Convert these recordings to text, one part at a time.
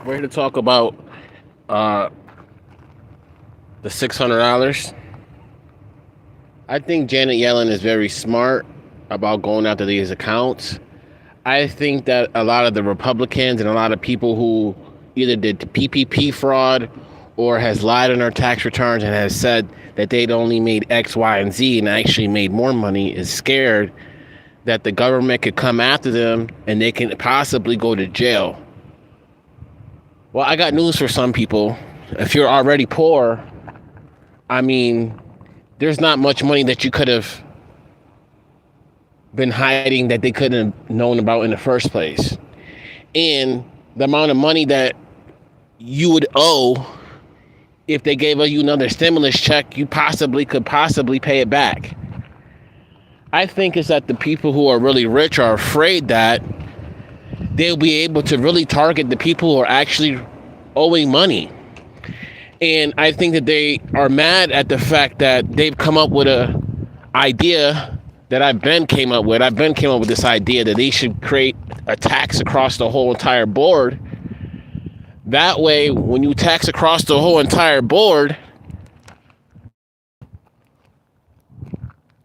We're here to talk about uh, the $600. I think Janet Yellen is very smart about going after these accounts. I think that a lot of the Republicans and a lot of people who either did PPP fraud or has lied on their tax returns and has said that they'd only made X, Y, and Z and actually made more money is scared that the government could come after them and they can possibly go to jail. Well, I got news for some people. If you're already poor, I mean, there's not much money that you could have been hiding that they couldn't have known about in the first place. And the amount of money that you would owe if they gave you another stimulus check, you could possibly pay it back. I think it's that the people who are really rich are afraid that they'll be able to really target the people who are actually owing money. And I think that they are mad at the fact that they've come up with a idea that I've been came up with this idea that they should create a tax across the whole entire board. That way, when you tax across the whole entire board,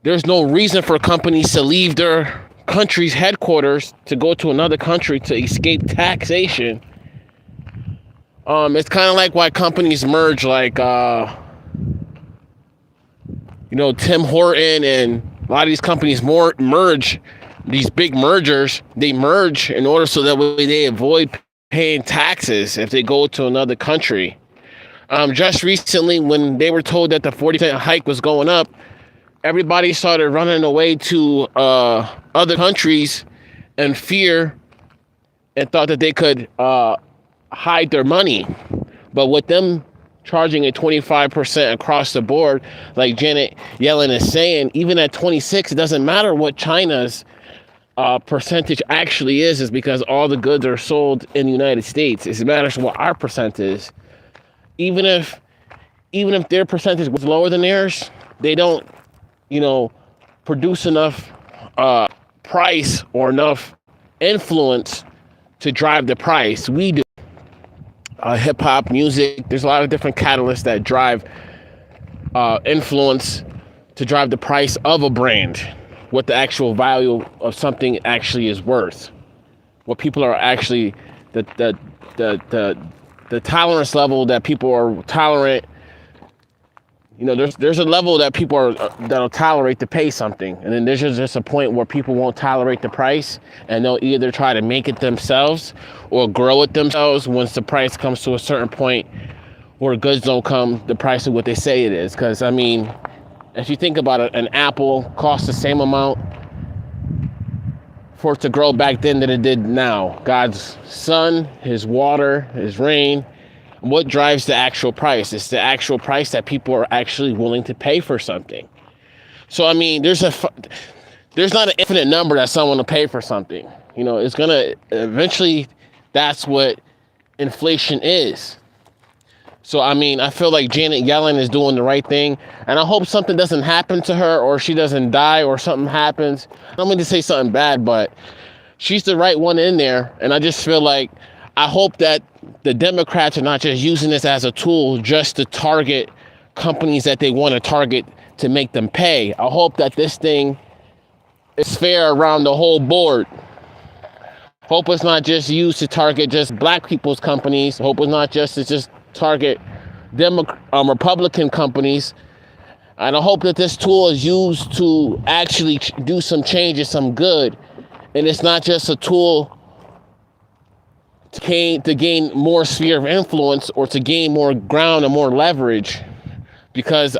there's no reason for companies to leave their country's headquarters to go to another country to escape taxation. It's kind of like why companies merge, like Tim Horton and a lot of these companies merge these big mergers. They merge in order so that way they avoid paying taxes if they go to another country. Just recently, when they were told that the 40% hike was going up, everybody started running away to other countries in fear and thought that they could hide their money. But with them charging at 25% across the board, like Janet Yellen is saying, even at 26, it doesn't matter what China's percentage actually is because all the goods are sold in the United States. It matters what our percent is. Even if their percentage was lower than theirs, they don't, produce enough price or enough influence to drive the price. We do. Hip hop, music, there's a lot of different catalysts that drive influence to drive the price of a brand, what the actual value of something actually is worth, what people are actually, the tolerance level that people are tolerant. There's a level that people are that'll tolerate to pay something, and then there's just a point where people won't tolerate the price, and they'll either try to make it themselves or grow it themselves once the price comes to a certain point where goods don't come the price of what they say it is. Because if you think about it, an apple costs the same amount for it to grow back then than it did now. God's sun, His water, His rain. What drives the actual price? It's the actual price that people are actually willing to pay for something. So, there's not an infinite number that someone will pay for something. It's going to eventually, that's what inflation is. So, I feel like Janet Yellen is doing the right thing. And I hope something doesn't happen to her or she doesn't die or something happens. I don't mean to say something bad, but she's the right one in there. And I just feel like I hope that the Democrats are not just using this as a tool just to target companies that they want to target to make them pay. I hope that this thing is fair around the whole board. Hope it's not just used to target just black people's companies. Hope it's not just to just target Republican companies. And I hope that this tool is used to actually do some changes, some good. And it's not just a tool to gain more sphere of influence or to gain more ground and more leverage. Because,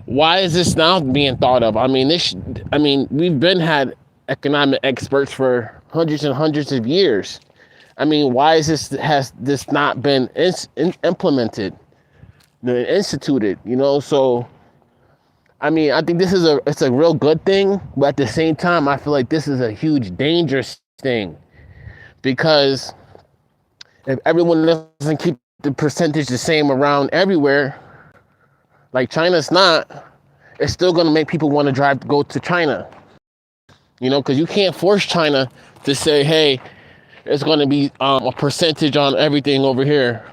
why is this now being thought of? We've been had economic experts for hundreds and hundreds of years. Why has this not been implemented, instituted, So, I think it's a real good thing, but at the same time, I feel like this is a huge dangerous thing because if everyone doesn't keep the percentage the same around everywhere, like China's not, it's still going to make people want to go to China. Because you can't force China to say, hey, it's going to be a percentage on everything over here.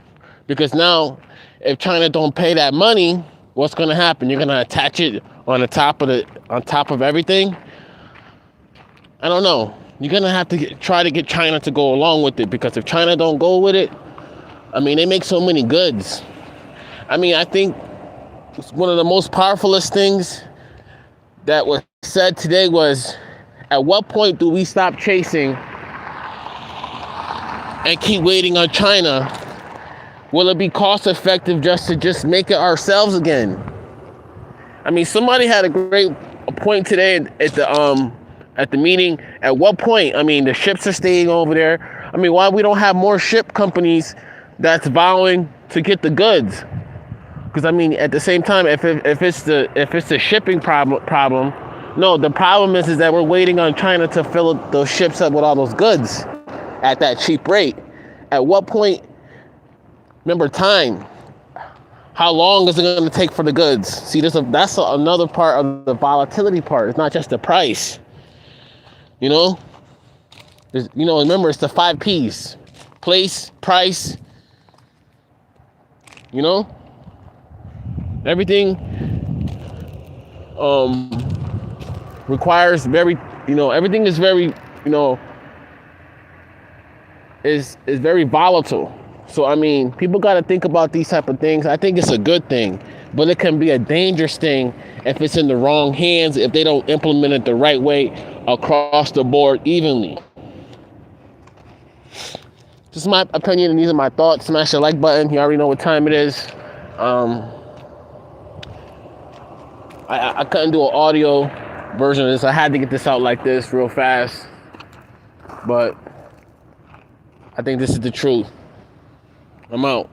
Because now, if China don't pay that money, what's going to happen? You're going to attach it on top of everything? I don't know. You're going to have to try to get China to go along with it, because if China don't go with it, I mean, they make so many goods. I mean, I think one of the most powerfulest things that was said today was, at what point do we stop chasing and keep waiting on China? Will it be cost effective just to make it ourselves again? I mean, somebody had a great point today at the meeting. At what point? I mean, the ships are staying over there. I mean, why we don't have more ship companies that's vowing to get the goods? Because I mean, at the same time, if it's the shipping problem, no, the problem is that we're waiting on China to fill those ships up with all those goods at that cheap rate. At what point? Remember, time. How long is it going to take for the goods? See, that's another part of the volatility part. It's not just the price. You know, remember, it's the 5 P's: place, price. You know, everything requires everything is very, is very volatile. So, I mean, people got to think about these type of things. I think it's a good thing, but it can be a dangerous thing if it's in the wrong hands, if they don't implement it the right way across the board evenly. This is my opinion, and these are my thoughts. Smash the like button. You already know what time it is. I couldn't do an audio version of this. I had to get this out like this real fast. But I think this is the truth. I'm out.